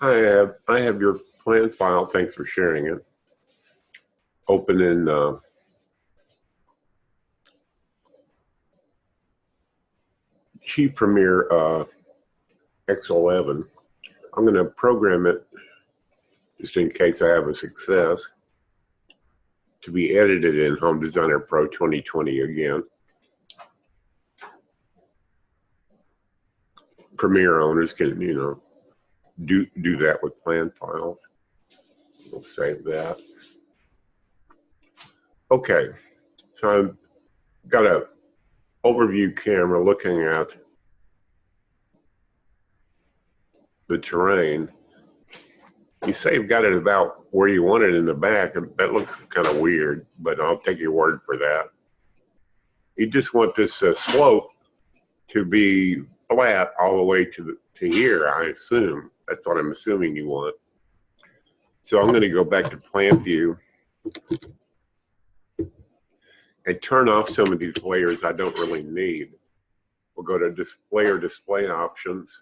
I have your plan file. Thanks for sharing it. Open in Chief Premier X11. I'm going to program it just in case I have a success to be edited in Home Designer Pro 2020 again. Premiere owners can, do that with plan files. We'll save that. Okay, so I've got a overview camera looking at the terrain. You say you've got it about where you want it in the back, and that looks kind of weird, but I'll take your word for that. You just want this slope to be flat all the way to here, I assume. That's what I'm assuming you want. So I'm going to go back to plan view and turn off some of these layers I don't really need. We'll go to display options.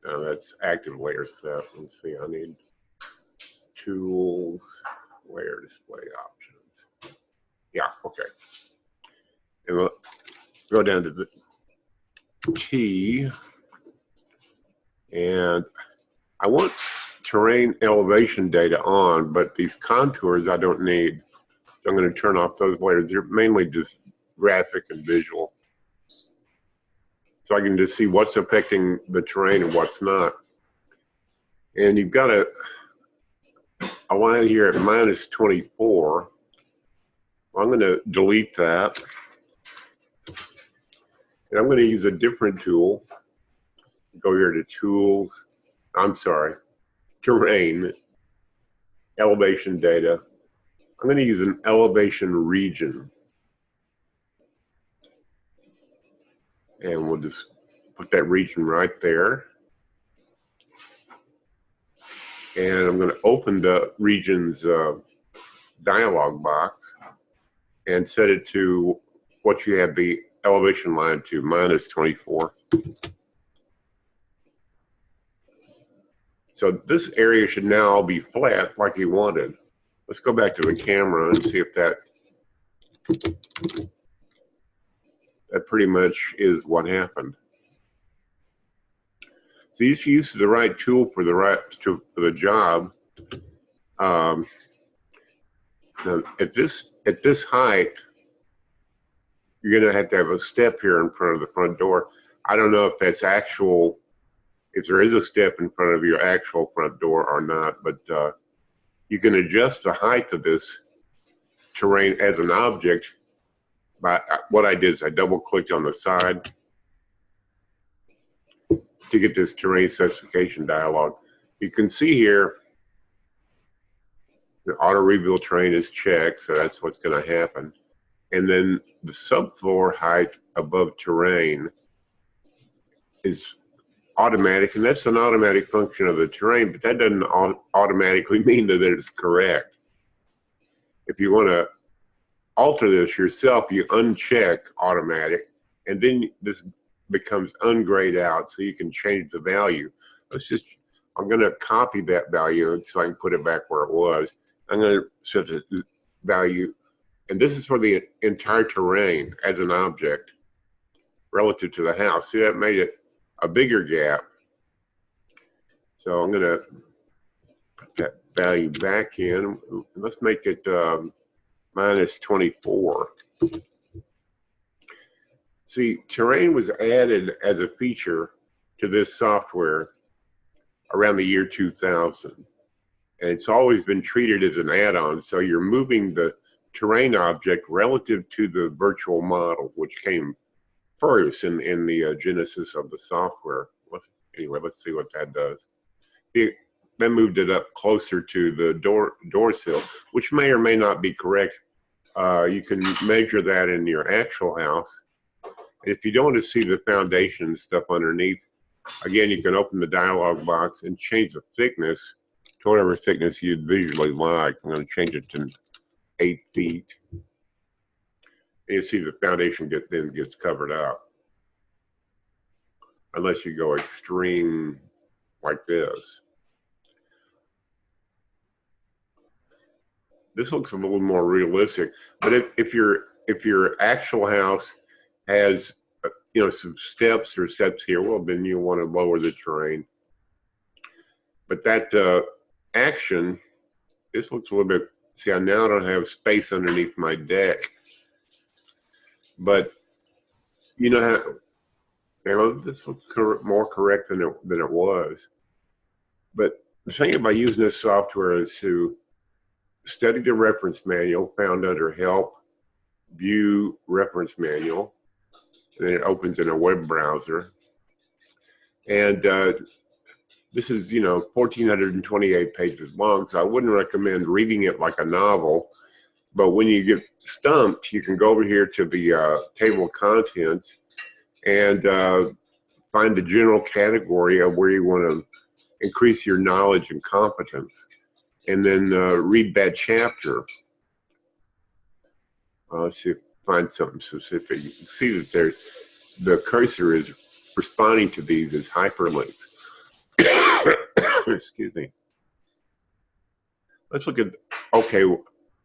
That's active layer stuff. Let's see, I need tools, layer display options. Yeah, okay. And we'll go down to the T, and I want terrain elevation data on, but these contours I don't need. So I'm going to turn off those layers. They're mainly just graphic and visual. So I can just see what's affecting the terrain and what's not. And you've got a line here at -24. I'm going to delete that. And I'm going to use a different tool. Go here to tools. I'm sorry, terrain, elevation data. I'm going to use an elevation region. And we'll just put that region right there. And I'm going to open the region's dialog box and set it to what you have the elevation line to, -24. So this area should now be flat like you wanted. Let's go back to the camera and see if that pretty much is what happened. So you should use the right tool for the job. Now at this height, you're going to have a step here in front of the front door. I don't know if that's actual, if there is a step in front of your actual front door or not, but you can adjust the height of this terrain as an object. By what I did is I double-clicked on the side to get this terrain specification dialog. You can see here the auto reveal terrain is checked, so that's what's going to happen. And then the subfloor height above terrain is automatic, and that's an automatic function of the terrain, but that doesn't automatically mean that it's correct. If you want to alter this yourself, you uncheck automatic, and then this becomes ungrayed out, so you can change the value. I'm going to copy that value so I can put it back where it was. I'm going to set the value, and this is for the entire terrain as an object relative to the house. See, that made it a bigger gap. So I'm going to put that value back in. Let's make it -24. See, terrain was added as a feature to this software around the year 2000. And it's always been treated as an add-on. So you're moving the terrain object relative to the virtual model, which came first in the genesis of the software. Anyway, let's see what that does. Then moved it up closer to the door sill, which may or may not be correct. You can measure that in your actual house. If you don't want to see the foundation stuff underneath, again, you can open the dialog box and change the thickness to whatever thickness you'd visually like. I'm going to change it to 8 feet. And you see the foundation then gets covered up. unless you go extreme like this. This looks a little more realistic, but if your actual house has some steps or steps here, well, then you want to lower the terrain. But that action, this looks a little bit. See, I now don't have space underneath my deck, but you know how this looks more correct than it was. But the thing about using this software is to study the reference manual found under Help, View Reference Manual, and then it opens in a web browser. And this is 1,428 pages long, so I wouldn't recommend reading it like a novel. But when you get stumped, you can go over here to the table of contents and find the general category of where you want to increase your knowledge and competence, and then read that chapter. Let's see if I find something specific. You can see that the cursor is responding to these as hyperlinks. Excuse me. Let's look at, okay,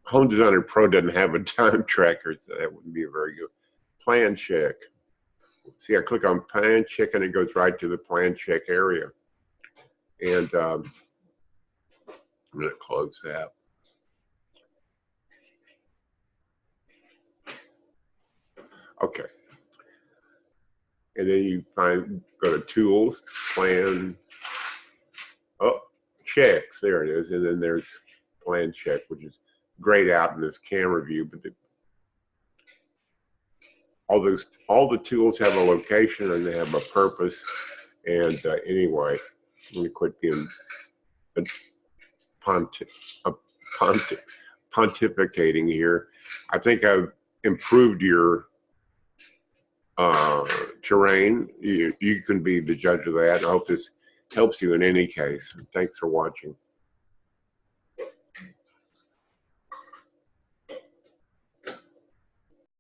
Home Designer Pro doesn't have a time tracker, so that wouldn't be a very good. Plan check. See, I click on plan check and it goes right to the plan check area. And I'm going to close that. Okay. And then you go to Tools, Plan, Checks, there it is. And then there's Plan Check, which is grayed out in this camera view, but all the tools have a location and they have a purpose. And anyway, let me quit being pontificating here. I think I've improved your terrain. You can be the judge of that. I hope this helps you in any case. Thanks for watching.